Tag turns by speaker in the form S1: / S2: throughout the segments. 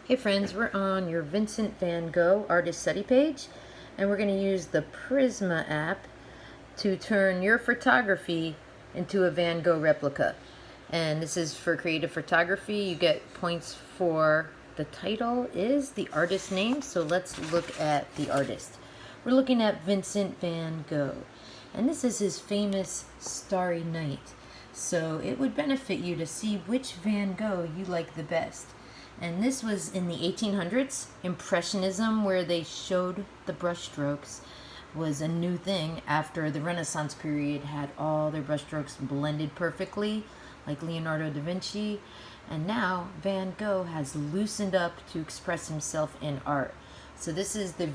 S1: Hey friends, we're on your Vincent van Gogh Artist Study Page, and we're going to use the Prisma app to turn your photography into a Van Gogh replica. And this is for creative photography. You get points for the title is the artist name, so let's look at the artist. We're looking at Vincent van Gogh, and this is his famous Starry Night. So it would benefit you to see which Van Gogh you like the best. And this was in the 1800s. Impressionism, where they showed the brushstrokes, was a new thing after the Renaissance period had all their brushstrokes blended perfectly, like Leonardo da Vinci. And now Van Gogh has loosened up to express himself in art. So this is the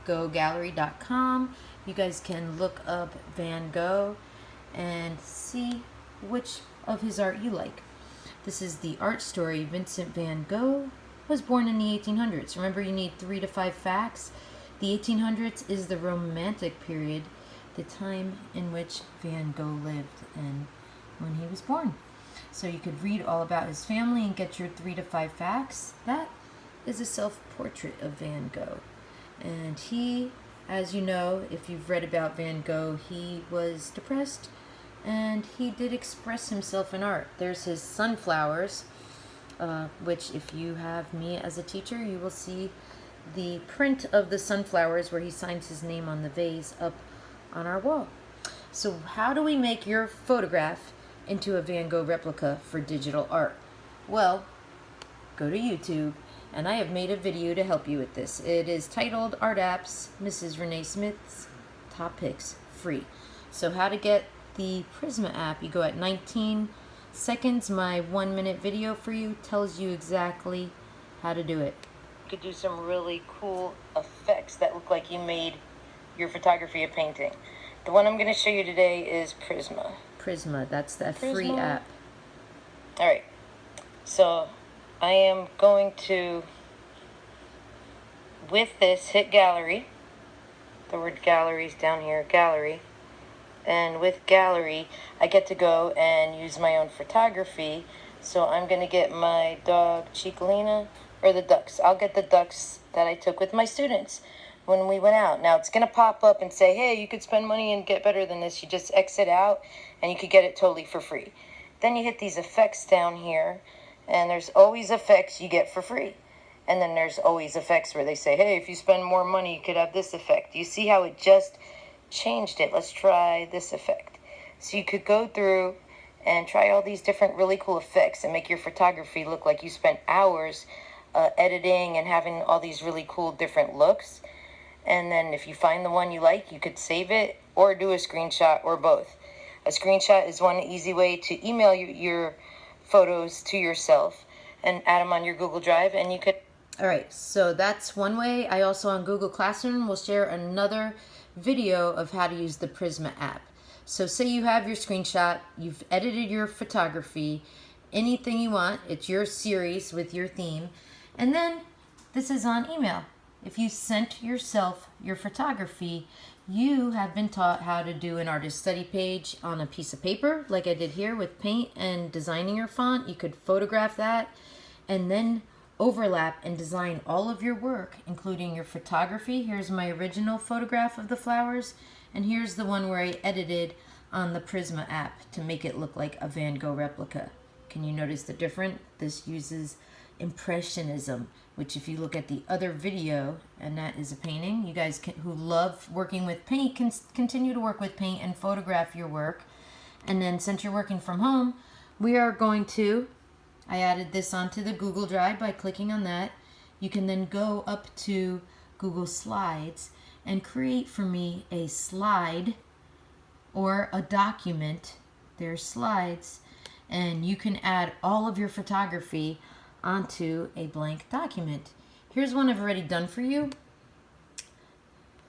S1: VanGoghGallery.com. You guys can look up Van Gogh and see which of his art you like. This is the art story. Vincent van Gogh was born in the 1800s. Remember, you need 3 to 5 facts. The 1800s is the Romantic period, the time in which Van Gogh lived and when he was born. So you could read all about his family and get your 3 to 5 facts. That is a self-portrait of Van Gogh. And he, as you know, if you've read about Van Gogh, he was depressed. And he did express himself in art. There's his sunflowers, which if you have me as a teacher, you will see the print of the sunflowers where he signs his name on the vase up on our wall. So how do we make your photograph into a Van Gogh replica for digital art? Well, go to YouTube, and I have made a video to help you with this. It is titled Art Apps, Mrs. Renee Smith's Top Picks, free. So how to get the Prisma app, you go at 19 seconds. My 1-minute video for you tells you exactly how to do it. You could do some really cool effects that look like you made your photography a painting. The one I'm going to show you today is Prisma. Prisma, that's the free app. Alright, so I am going to, with this, hit gallery. The word gallery is down here, gallery. And with gallery, I get to go and use my own photography. So I'm going to get my dog Chicolina, or the ducks. I'll get the ducks that I took with my students when we went out. Now it's going to pop up and say, hey, you could spend money and get better than this. You just exit out and you could get it totally for free. Then you hit these effects down here, and there's always effects you get for free. And then there's always effects where they say, hey, if you spend more money, you could have this effect. You see how it just changed it? Let's try this effect. So you could go through and try all these different really cool effects and make your photography look like you spent hours editing and having all these really cool different looks. And then if you find the one you like, you could save it or do a screenshot or both. A screenshot is one easy way to email your photos to yourself and add them on your Google Drive, and you could. All right, so that's one way. I also on Google Classroom will share another video of how to use the Prisma app. So say you have your screenshot, you've edited your photography, anything you want, it's your series with your theme, and then this is on email. If you sent yourself your photography, you have been taught how to do an artist study page on a piece of paper, like I did here with paint and designing your font. You could photograph that and then overlap and design all of your work, including your photography. Here's my original photograph of the flowers, and here's the one where I edited on the Prisma app to make it look like a Van Gogh replica. Can you notice the difference? This uses Impressionism, which if you look at the other video, and that is a painting, you guys who love working with paint can continue to work with paint and photograph your work. And then since you're working from home, we are going to, I added this onto the Google Drive by clicking on that. You can then go up to Google Slides and create for me a slide or a document. There's slides, and you can add all of your photography onto a blank document. Here's one I've already done for you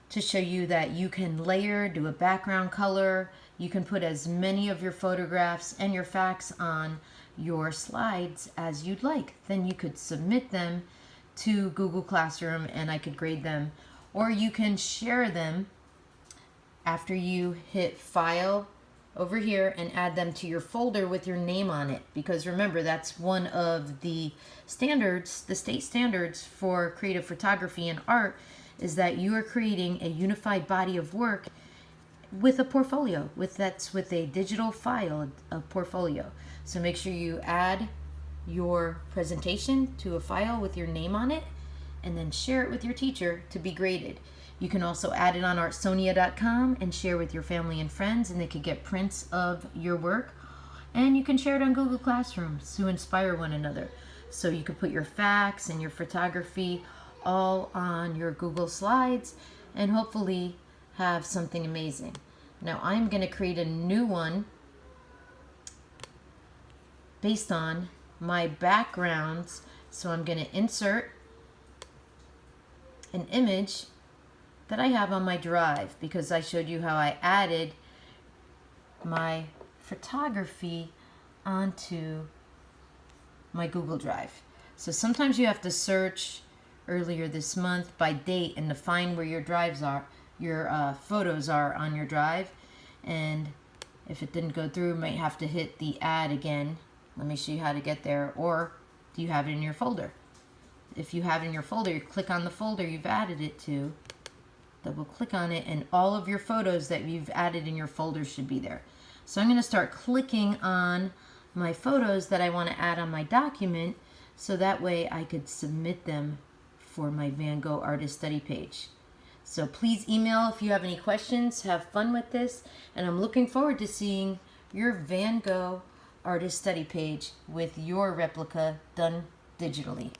S1: to show you that you can layer, do a background color. You can put as many of your photographs and your facts on your slides as you'd like. Then you could submit them to Google Classroom and I could grade them, or you can share them after you hit File over here and add them to your folder with your name on it, because remember, that's one of the standards, the state standards for creative photography and art, is that you are creating a unified body of work with a portfolio, with a digital file, a portfolio. So make sure you add your presentation to a file with your name on it, and then share it with your teacher to be graded. You can also add it on artsonia.com and share with your family and friends, and they could get prints of your work. And you can share it on Google Classroom to inspire one another. So you could put your facts and your photography all on your Google Slides and hopefully have something amazing. Now I'm going to create a new one based on my backgrounds. So I'm going to insert an image that I have on my drive, because I showed you how I added my photography onto my Google Drive. So sometimes you have to search earlier this month by date and to find where your drives are, your photos are on your drive. And if it didn't go through, you might have to hit the add again. Let me show you how to get there. Or do you have it in your folder? If you have it in your folder, you click on the folder you've added it to, double click on it, and all of your photos that you've added in your folder should be there. So I'm going to start clicking on my photos that I want to add on my document, so that way I could submit them for my VanGogh Artist Study Page. So please email if you have any questions. Have fun with this, and I'm looking forward to seeing your VanGogh Artist Study Page with your replica done digitally.